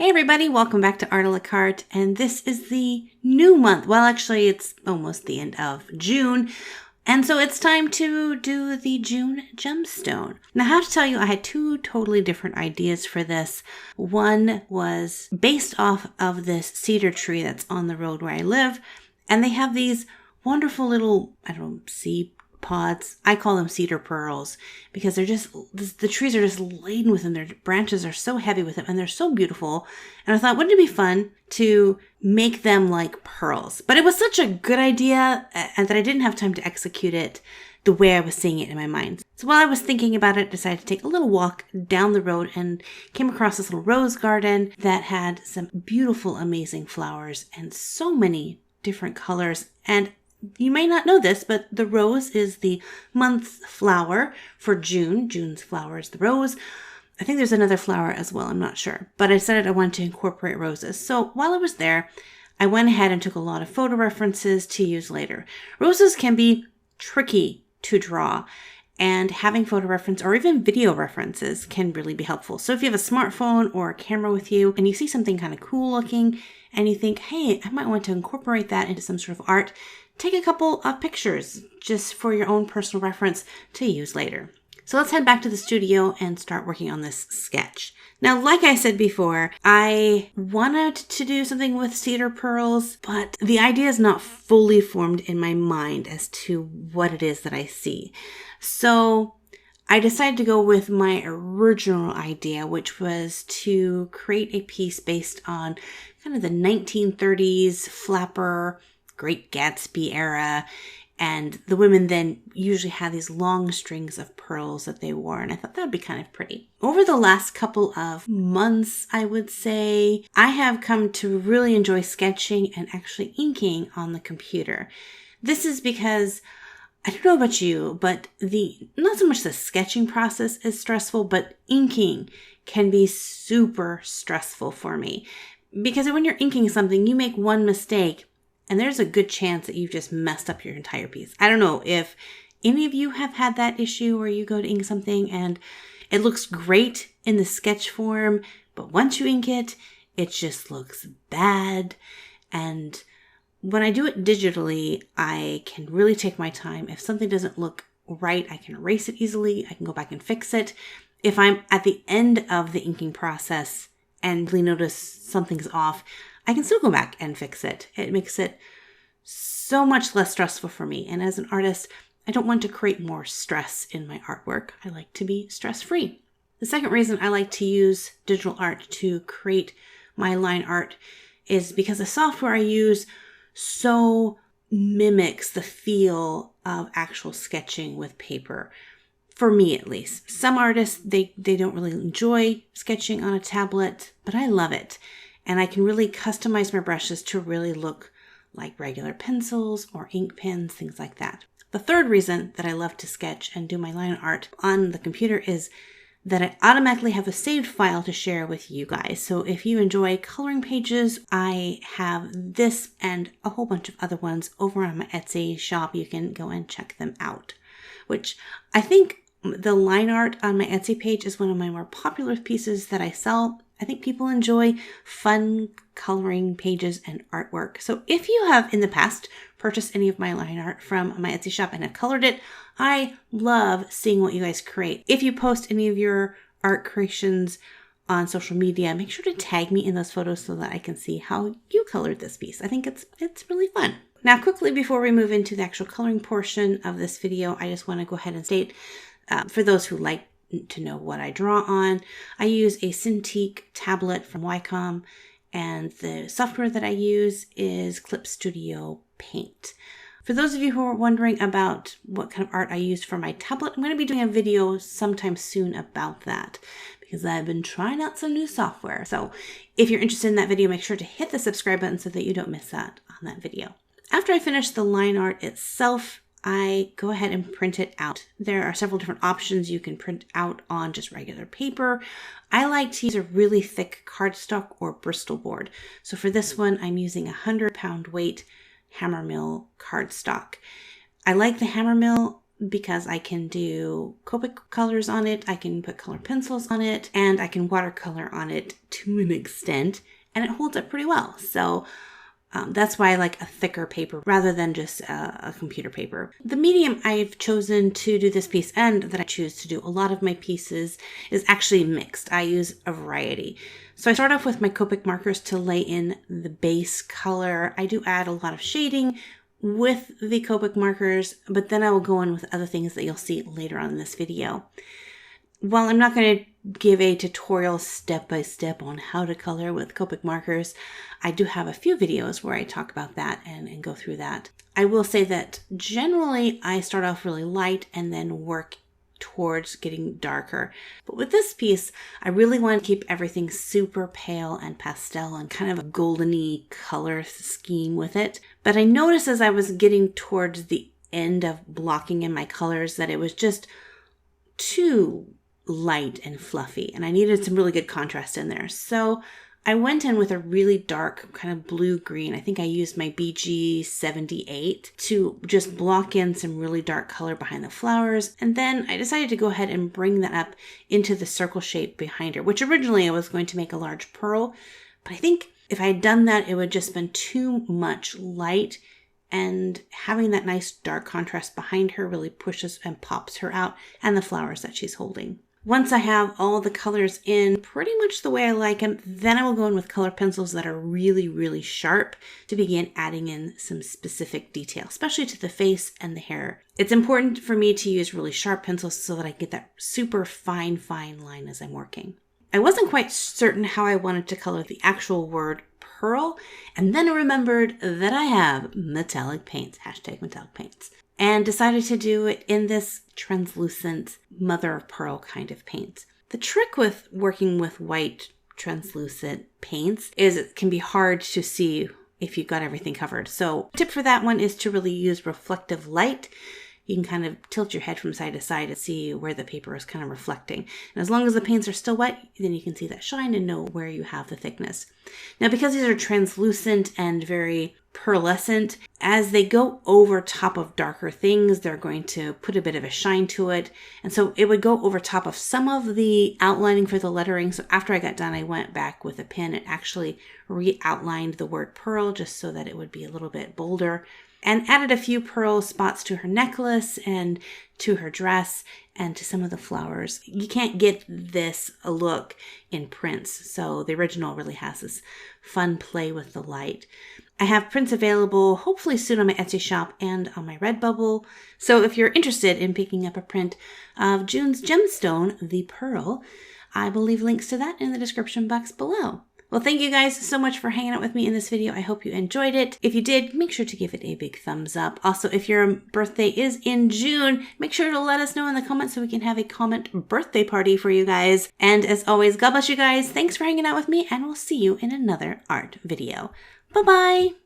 Hey everybody, welcome back to Art a la Carte, and this is the new month. Well, actually, it's almost the end of June, and so it's time to do the June gemstone. Now, I have to tell you, I had two totally different ideas for this. One was based off of this cedar tree that's on the road where I live, and they have these wonderful little, seed pods. I call them cedar pearls because they're just, the trees are just laden with them. Their branches are so heavy with them and they're so beautiful. And I thought, wouldn't it be fun to make them like pearls? But it was such a good idea and that I didn't have time to execute it the way I was seeing it in my mind. So while I was thinking about it, I decided to take a little walk down the road and came across this little rose garden that had some beautiful, amazing flowers and so many different colors. And you may not know this, but the rose is the month's flower for June. June's flower is the rose. I think there's another flower as well. I'm not sure. But I decided I wanted to incorporate roses. So while I was there, I went ahead and took a lot of photo references to use later. Roses can be tricky to draw, and having photo reference or even video references can really be helpful. So if you have a smartphone or a camera with you and you see something kind of cool looking and you think, hey, I might want to incorporate that into some sort of art, take a couple of pictures just for your own personal reference to use later. So let's head back to the studio and start working on this sketch. Now, like I said before, I wanted to do something with cedar pearls, but the idea is not fully formed in my mind as to what it is that I see. So I decided to go with my original idea, which was to create a piece based on kind of the 1930s flapper, Great Gatsby era, and the women then usually had these long strings of pearls that they wore, and I thought that would be kind of pretty. Over the last couple of months, I would say, I have come to really enjoy sketching and actually inking on the computer. This is because, I don't know about you, but not so much the sketching process is stressful, but inking can be super stressful for me. Because when you're inking something, you make one mistake, and there's a good chance that you've just messed up your entire piece. I don't know if any of you have had that issue where you go to ink something and it looks great in the sketch form, but once you ink it, it just looks bad. And when I do it digitally, I can really take my time. If something doesn't look right, I can erase it easily. I can go back and fix it. If I'm at the end of the inking process and really notice something's off, I can still go back and fix it. It makes it so much less stressful for me. And as an artist, I don't want to create more stress in my artwork. I like to be stress-free. The second reason I like to use digital art to create my line art is because the software I use so mimics the feel of actual sketching with paper. For me, at least. Some artists, they don't really enjoy sketching on a tablet, but I love it. And I can really customize my brushes to really look like regular pencils or ink pens, things like that. The third reason that I love to sketch and do my line art on the computer is that I automatically have a saved file to share with you guys. So if you enjoy coloring pages, I have this and a whole bunch of other ones over on my Etsy shop. You can go and check them out, which I think the line art on my Etsy page is one of my more popular pieces that I sell. I think people enjoy fun coloring pages and artwork. So if you have in the past purchased any of my line art from my Etsy shop and have colored it, I love seeing what you guys create. If you post any of your art creations on social media, make sure to tag me in those photos so that I can see how you colored this piece. I think it's really fun. Now, quickly before we move into the actual coloring portion of this video, I just want to go ahead and state, for those who like to know what I draw on, I use a Cintiq tablet from Wacom, and the software that I use is Clip Studio Paint. For those of you who are wondering about what kind of art I use for my tablet, I'm going to be doing a video sometime soon about that because I've been trying out some new software. So if you're interested in that video, make sure to hit the subscribe button so that you don't miss out on that video. After I finish the line art itself, I go ahead and print it out. There are several different options you can print out on just regular paper. I like to use a really thick cardstock or Bristol board. So for this one, I'm using 100-pound weight Hammermill cardstock. I like the Hammermill because I can do Copic colors on it, I can put color pencils on it, and I can watercolor on it to an extent, and it holds up pretty well. So that's why I like a thicker paper rather than just a computer paper. The medium I've chosen to do this piece, and that I choose to do a lot of my pieces, is actually mixed. I use a variety. So I start off with my Copic markers to lay in the base color. I do add a lot of shading with the Copic markers, but then I will go in with other things that you'll see later on in this video. While I'm not going to give a tutorial step-by-step on how to color with Copic markers, I do have a few videos where I talk about that and go through that. I will say that generally I start off really light and then work towards getting darker. But with this piece, I really want to keep everything super pale and pastel and kind of a goldeny color scheme with it. But I noticed as I was getting towards the end of blocking in my colors that it was just too light and fluffy, and I needed some really good contrast in there. So I went in with a really dark kind of blue-green. I think I used my BG78 to just block in some really dark color behind the flowers. And then I decided to go ahead and bring that up into the circle shape behind her, which originally I was going to make a large pearl. But I think if I had done that, it would just been too much light. And having that nice dark contrast behind her really pushes and pops her out and the flowers that she's holding. Once I have all the colors in pretty much the way I like them, then I will go in with color pencils that are really, really sharp to begin adding in some specific detail, especially to the face and the hair. It's important for me to use really sharp pencils so that I get that super fine line as I'm working. I wasn't quite certain how I wanted to color the actual word pearl, and then I remembered that I have metallic paints, #metallic paints, and decided to do it in this translucent mother of pearl kind of paint. The trick with working with white translucent paints is it can be hard to see if you've got everything covered. So tip for that one is to really use reflective light. You can kind of tilt your head from side to side to see where the paper is kind of reflecting. And as long as the paints are still wet, then you can see that shine and know where you have the thickness. Now, because these are translucent and very pearlescent, as they go over top of darker things, they're going to put a bit of a shine to it. And so it would go over top of some of the outlining for the lettering. So after I got done, I went back with a pen and actually re-outlined the word pearl just so that it would be a little bit bolder, and added a few pearl spots to her necklace and to her dress and to some of the flowers. You can't get this look in prints, so the original really has this fun play with the light. I have prints available hopefully soon on my Etsy shop and on my Redbubble. So if you're interested in picking up a print of June's Gemstone, the Pearl, I will leave links to that in the description box below. Well, thank you guys so much for hanging out with me in this video. I hope you enjoyed it. If you did, make sure to give it a big thumbs up. Also, if your birthday is in June, make sure to let us know in the comments so we can have a comment birthday party for you guys. And as always, God bless you guys. Thanks for hanging out with me, and we'll see you in another art video. Bye-bye.